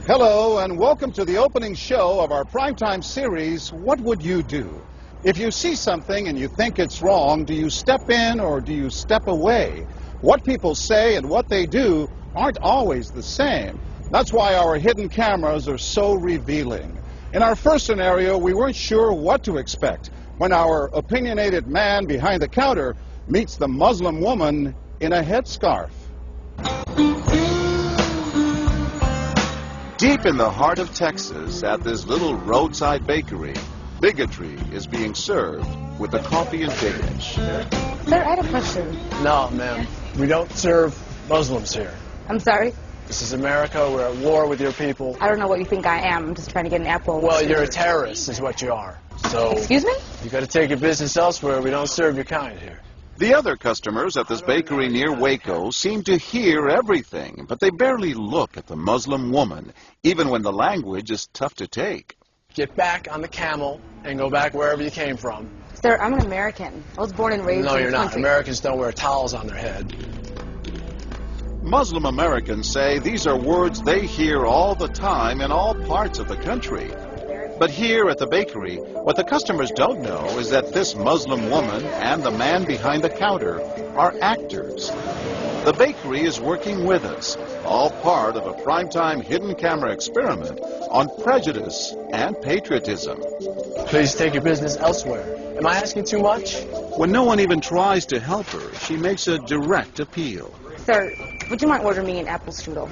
Hello and welcome to the opening show of our primetime series, What Would You Do? If you see something and you think it's wrong, do you step in or do you step away? What people say and what they do aren't always the same. That's why our hidden cameras are so revealing. In our first scenario, we weren't sure what to expect when our opinionated man behind the counter meets the Muslim woman in a headscarf. Deep in the heart of Texas, at this little roadside bakery, bigotry is being served with the coffee and bacon. Sir, I had a question. No, ma'am. We don't serve Muslims here. I'm sorry? This is America. We're at war with your people. I don't know what you think I am. I'm just trying to get an apple. Well, you're a terrorist is what you are. So... Excuse me? You got to take your business elsewhere. We don't serve your kind here. The other customers at this bakery near Waco seem to hear everything, but they barely look at the Muslim woman, even when the language is tough to take. Get back on the camel and go back wherever you came from. Sir, I'm an American. I was born and raised in this country. No, you're not. Americans don't wear towels on their head. Muslim Americans say these are words they hear all the time in all parts of the country. But here at the bakery, what the customers don't know is that this Muslim woman and the man behind the counter are actors. The bakery is working with us, all part of a primetime hidden camera experiment on prejudice and patriotism. Please take your business elsewhere. Am I asking too much? When no one even tries to help her, she makes a direct appeal. Sir, would you mind ordering me an apple strudel?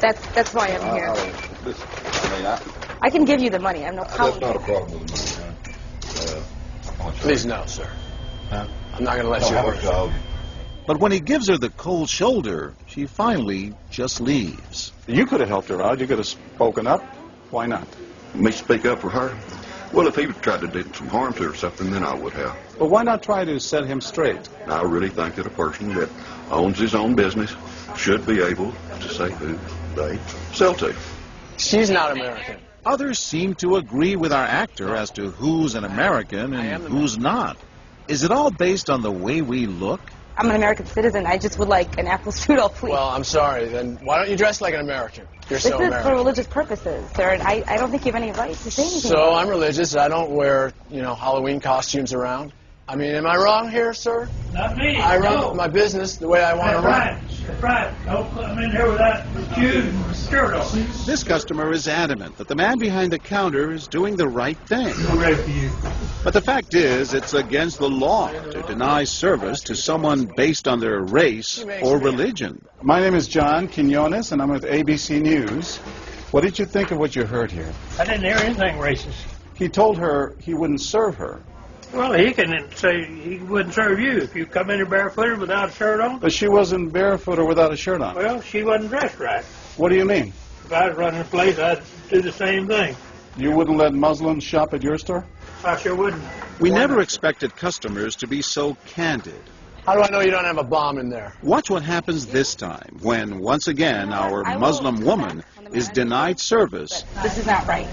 That's why I'm here. I can give you the money. I have no problem. That's not a problem with the money. Please no, sir. Huh? I'm not going to let you order. But when he gives her the cold shoulder, she finally just leaves. You could have helped her out. You could have spoken up. Why not? Me speak up for her? Well, if he would tried to do some harm to her or something, then I would have. But why not try to set him straight? I really think that a person that owns his own business should be able to say who they sell to. She's not American. Others seem to agree with our actor as to who's an American and who's not. Is it all based on the way we look? I'm an American citizen. I just would like an apple strudel, please. Well, I'm sorry. Then why don't you dress like an American? You're so American. This is for religious purposes, sir, and I don't think you have any right to say anything. So I'm religious. I don't wear, Halloween costumes around. I mean, am I wrong here, sir? Not me. I run my business the way I want to run. That's right. Don't come in here without shoes and skirt on. This customer is adamant that the man behind the counter is doing the right thing. I'm ready for you. But the fact is, it's against the law to deny service to someone based on their race or religion. My name is John Quinones, and I'm with ABC News. What did you think of what you heard here? I didn't hear anything racist. He told her he wouldn't serve her. Well, he can say he wouldn't serve you if you come in here barefooted without a shirt on. But she wasn't barefoot or without a shirt on. Well, she wasn't dressed right. What do you mean? If I was running a place, I'd do the same thing. You wouldn't let Muslims shop at your store? I sure wouldn't. We never expected customers to be so candid. How do I know you don't have a bomb in there? Watch what happens this time when, once again, our Muslim woman is denied service. This is not right.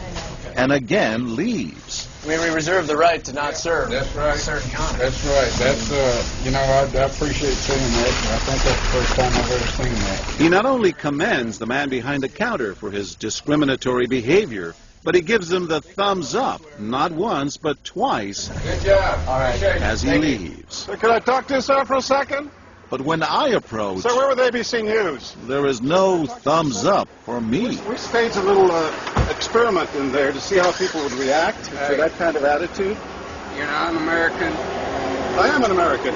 And again leaves. We reserve the right to not serve. That's right. Certain kind. That's right. That's, I appreciate saying that. I think that's the first time I've ever seen that. He not only commends the man behind the counter for his discriminatory behavior, but he gives him the thumbs up, not once, but twice. Good job. All right. As he leaves. Sir, can I talk to you, sir, for a second? But when I approach, Sir, we're with ABC News. there is no thumbs up for me. We staged a little experiment in there to see how people would react to that kind of attitude. You're not an American. I am an American.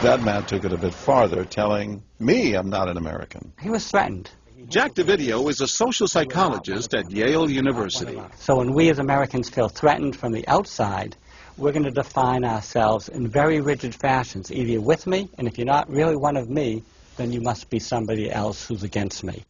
That man took it a bit farther, telling me I'm not an American. He was threatened. Jack DeVideo is a social psychologist at Yale University. So when we as Americans feel threatened from the outside, we're going to define ourselves in very rigid fashions. Either you're with me, and if you're not really one of me, then you must be somebody else who's against me.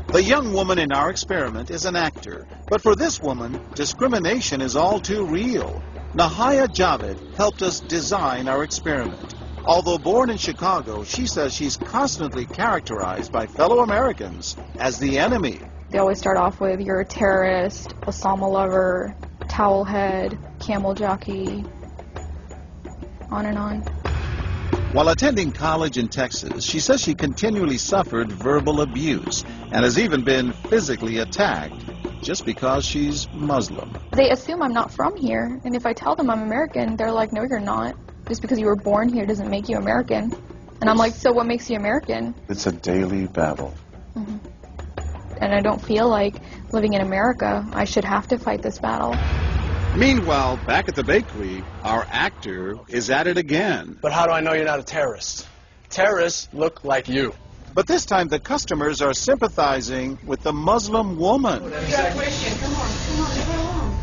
The young woman in our experiment is an actor, but for this woman, discrimination is all too real. Nahaya Javed helped us design our experiment. Although born in Chicago, she says she's constantly characterized by fellow Americans as the enemy. They always start off with, you're a terrorist, Osama lover, towel head, camel jockey, on and on. While attending college in Texas, she says she continually suffered verbal abuse and has even been physically attacked just because she's Muslim. They assume I'm not from here, and if I tell them I'm American, they're like, no, you're not. Just because you were born here doesn't make you American. And I'm like, so what makes you American? It's a daily battle. Mm-hmm. And I don't feel like living in America, I should have to fight this battle. Meanwhile, back at the bakery, our actor is at it again. But how do I know you're not a terrorist? Terrorists look like you. But this time the customers are sympathizing with the Muslim woman.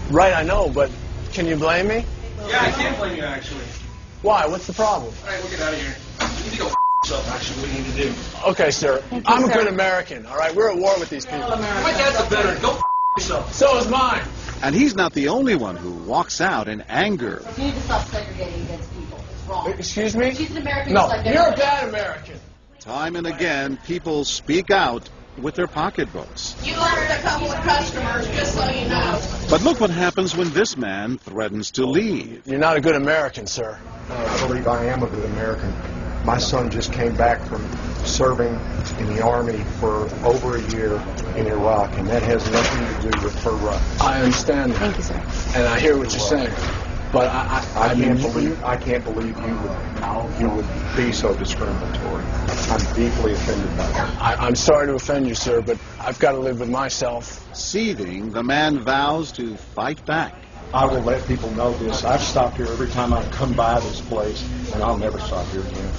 Right, I know, but can you blame me? Yeah, I can't blame you, actually. Why? What's the problem? All right, we'll get out of here. You need to go yourself, actually, what you need to do. Okay, sir. I'm a good American, all right? We're at war with these people. My dad's a veteran. Go yourself. So is mine. And he's not the only one who walks out in anger. You need to stop segregating against people. It's wrong. Excuse me? She's an American. No, like you're a bad American. Time and again, people speak out with their pocketbooks. You lost a couple of customers, just so you know. But look what happens when this man threatens to leave. You're not a good American, sir. I believe I am a good American. My son just came back from serving in the Army for over a year in Iraq, and that has nothing to do with her rights. I understand that. Thank you, sir. And I hear what you're saying. But I can't believe you would be so discriminatory. I'm deeply offended by that. I'm sorry to offend you, sir, but I've got to live with myself. Seething, the man vows to fight back. I will let people know this. I've stopped here every time I come by this place, and I'll never stop here again.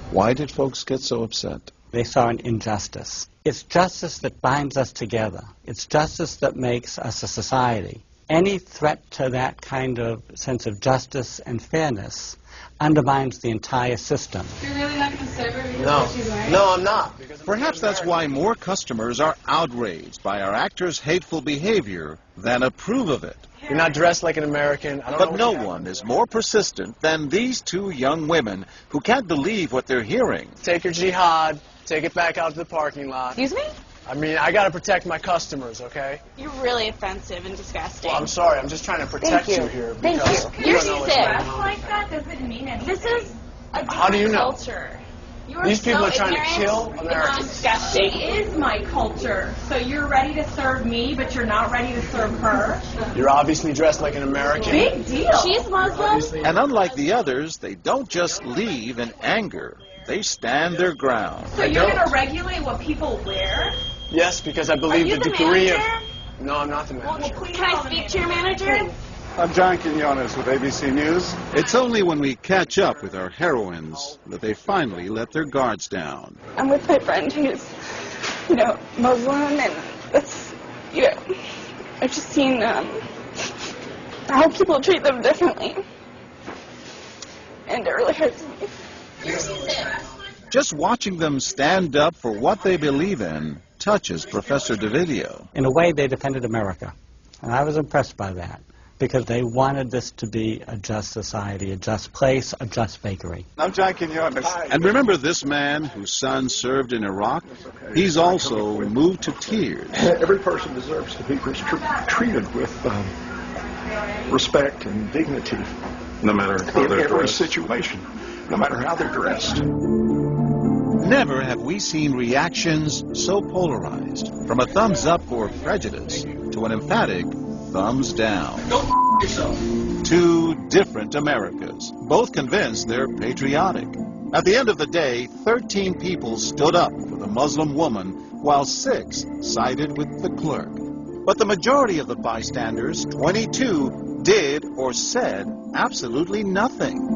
Why did folks get so upset? They saw an injustice. It's justice that binds us together. It's justice that makes us a society. Any threat to that kind of sense of justice and fairness undermines the entire system. You're really not going to serve her because No. what she's wearing? No, I'm not. Perhaps that's why more customers are outraged by our actor's hateful behavior than approve of it. You're not dressed like an American. I don't But know no one is more persistent than these two young women who can't believe what they're hearing. Take your jihad, take it back out to the parking lot. Excuse me? I mean, I got to protect my customers, okay? You're really offensive and disgusting. Well, I'm sorry. I'm just trying to protect you here. Thank because you. you You're don't know what's sick. going on. Like that doesn't mean anything. This is a different How do you know? culture. You're These people so are trying ignorant. to kill It's Americans. disgusting. It is my culture. So you're ready to serve me, but you're not ready to serve her? You're obviously dressed like an American. Big deal. She's Muslim. And unlike the others, they don't just leave in anger. They stand their ground. So you're going to regulate what people wear? Yes, because I believe you the the degree manager? of... No, I'm not the manager. Can I speak to your manager? I'm John Quinones with ABC News. It's only when we catch up with our heroines that they finally let their guards down. I'm with my friend who's, Muslim, and that's, I've just seen how people treat them differently. And it really hurts me. Just watching them stand up for what they believe in touches Professor DeVideo. In a way, they defended America. And I was impressed by that, because they wanted this to be a just society, a just place, a just bakery. I'm John Quinones. And remember this man whose son served in Iraq? He's also moved to tears. Every person deserves to be treated with respect and dignity. No matter how In they're every dressed. situation, no matter how they're dressed. Never have we seen reactions so polarized, from a thumbs up for prejudice to an emphatic thumbs down. Go yourself. Two different Americas, both convinced they're patriotic. At the end of the day, 13 people stood up for the Muslim woman, while 6 sided with the clerk. But the majority of the bystanders, 22, did or said absolutely nothing.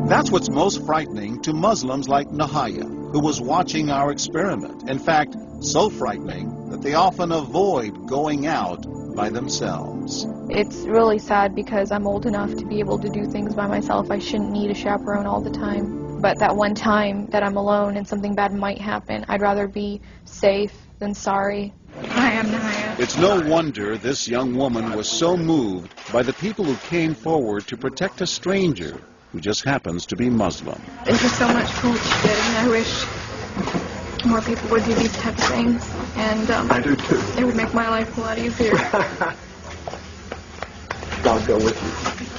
That's what's most frightening to Muslims like Nahaya, who was watching our experiment. In fact, so frightening that they often avoid going out by themselves. It's really sad because I'm old enough to be able to do things by myself. I shouldn't need a chaperone all the time. But that one time that I'm alone and something bad might happen, I'd rather be safe than sorry. Hi, I'm Nahaya. It's no wonder this young woman was so moved by the people who came forward to protect a stranger who just happens to be Muslim. Thank you so much for what you did, and I wish more people would do these type of things. And I do too. it would make my life a lot easier. I'll go with you.